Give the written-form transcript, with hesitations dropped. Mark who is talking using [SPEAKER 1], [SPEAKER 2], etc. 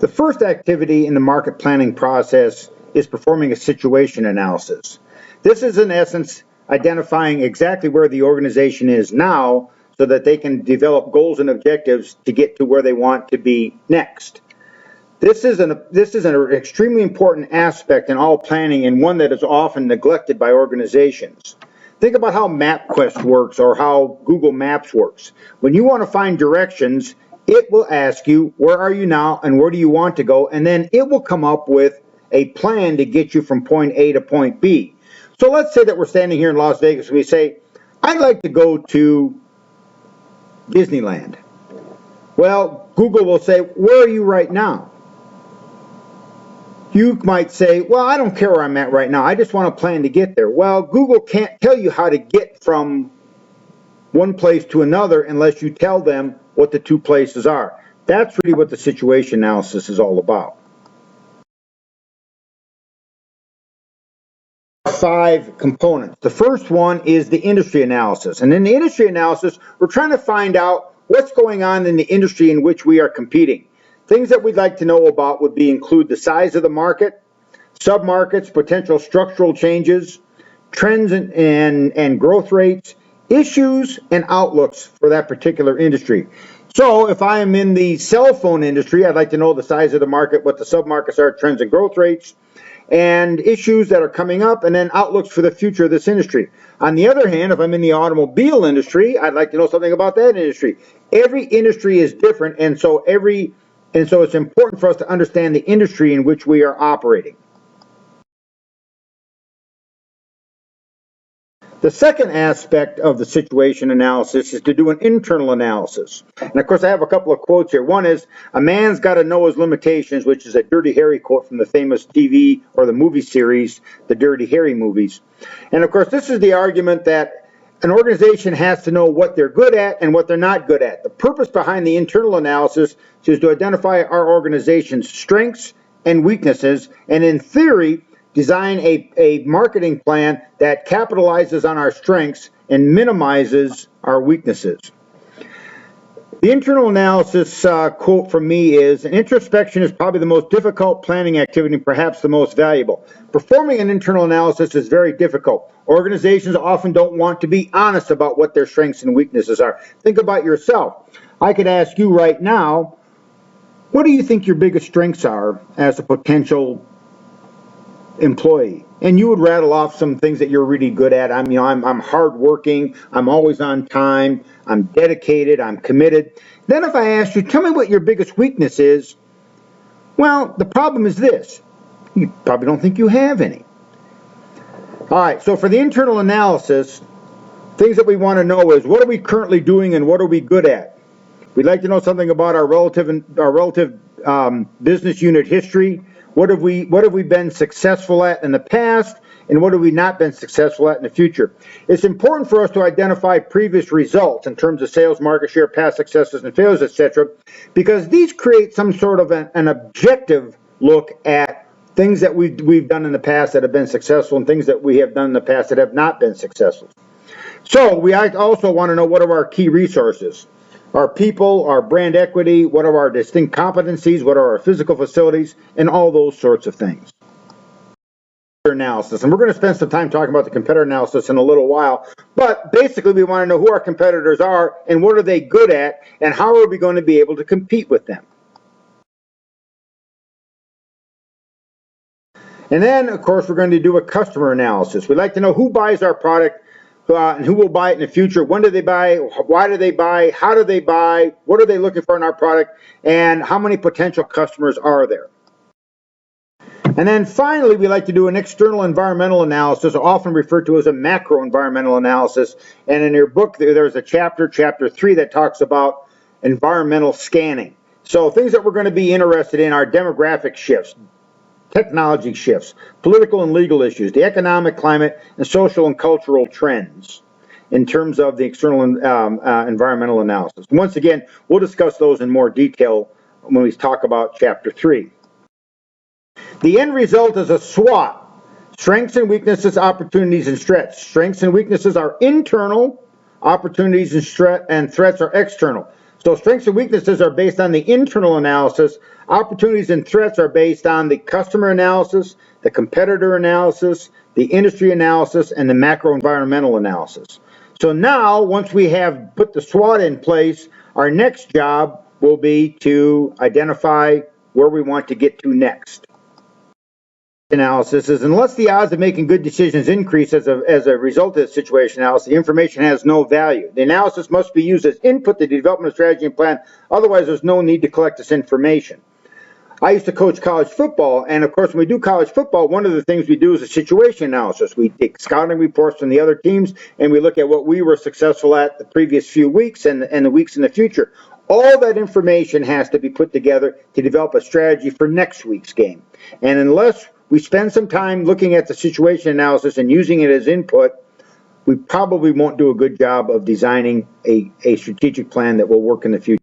[SPEAKER 1] The first activity in the market planning process is performing a situation analysis. This is in essence identifying exactly where the organization is now so that they can develop goals and objectives to get to where they want to be next. This is an extremely important aspect in all planning and one that is often neglected by organizations. Think about how MapQuest works or how Google Maps works. When you want to find directions, it will ask you, where are you now and where do you want to go? And then it will come up with a plan to get you from point A to point B. So let's say that we're standing here in Las Vegas and we say, I'd like to go to Disneyland. Well, Google will say, where are you right now? You might say, well, I don't care where I'm at right now. I just want to plan to get there. Well, Google can't tell you how to get from one place to another unless you tell them what the two places are. That's really what the situation analysis is all about. 5 components. The first one is the industry analysis. And in the industry analysis, we're trying to find out what's going on in the industry in which we are competing. Things that we'd like to know about would include the size of the market, submarkets, potential structural changes, trends and growth rates, issues and outlooks for that particular industry. So if I am in the cell phone industry, I'd like to know the size of the market, what the submarkets are, trends and growth rates, and issues that are coming up, and then outlooks for the future of this industry. On the other hand, if I'm in the automobile industry, I'd like to know something about that industry. Every industry is different, and so it's important for us to understand the industry in which we are operating. The second aspect of the situation analysis is to do an internal analysis. And of course, I have a couple of quotes here. One is, a man's got to know his limitations, which is a Dirty Harry quote from the famous TV or the movie series, the Dirty Harry movies. And of course, this is the argument that an organization has to know what they're good at and what they're not good at. The purpose behind the internal analysis is to identify our organization's strengths and weaknesses, and in theory, design a marketing plan that capitalizes on our strengths and minimizes our weaknesses. The internal analysis quote from me is, introspection is probably the most difficult planning activity and perhaps the most valuable. Performing an internal analysis is very difficult. Organizations often don't want to be honest about what their strengths and weaknesses are. Think about yourself. I could ask you right now, what do you think your biggest strengths are as a potential employee? And you would rattle off some things that you're really good at. I'm hardworking, I'm always on time, I'm dedicated, I'm committed. Then if I ask you, tell me what your biggest weakness is, well, the problem is this. You probably don't think you have any. All right, so for the internal analysis, things that we want to know is, what are we currently doing and what are we good at? We'd like to know something about our relative business unit history. What have we been successful at in the past, and what have we not been successful at in the future? It's important for us to identify previous results in terms of sales, market share, past successes and failures, etc., because these create some sort of an objective look at things that we've done in the past that have been successful and things that we have done in the past that have not been successful. So we also want to know, what are our key resources? Our people, our brand equity, what are our distinct competencies, what are our physical facilities, and all those sorts of things. Analysis, and we're going to spend some time talking about the competitor analysis in a little while, but basically we want to know who our competitors are and what are they good at and how are we going to be able to compete with them. And then, of course, we're going to do a customer analysis. We'd like to know who buys our product, and who will buy it in the future. When do they buy? Why do they buy? How do they buy? What are they looking for in our product? And how many potential customers are there? And then finally, we like to do an external environmental analysis, often referred to as a macro environmental analysis. And in your book, there's a chapter 3, that talks about environmental scanning. So things that we're going to be interested in are demographic shifts, technology shifts, political and legal issues, the economic climate, and social and cultural trends in terms of the external environmental analysis. Once again, we'll discuss those in more detail when we talk about Chapter 3. The end result is a SWOT. Strengths and weaknesses, opportunities and threats. Strengths and weaknesses are internal, opportunities and threats are external. So strengths and weaknesses are based on the internal analysis. Opportunities and threats are based on the customer analysis, the competitor analysis, the industry analysis, and the macro environmental analysis. So now, once we have put the SWOT in place, our next job will be to identify where we want to get to next. Analysis is unless the odds of making good decisions increase as a result of the situation analysis, the information has no value. The analysis must be used as input to the development of strategy and plan. Otherwise, there's no need to collect this information. I used to coach college football, and of course, when we do college football, one of the things we do is a situation analysis. We take scouting reports from the other teams, and we look at what we were successful at the previous few weeks and the weeks in the future. All that information has to be put together to develop a strategy for next week's game. And unless we spend some time looking at the situation analysis and using it as input, we probably won't do a good job of designing a strategic plan that will work in the future.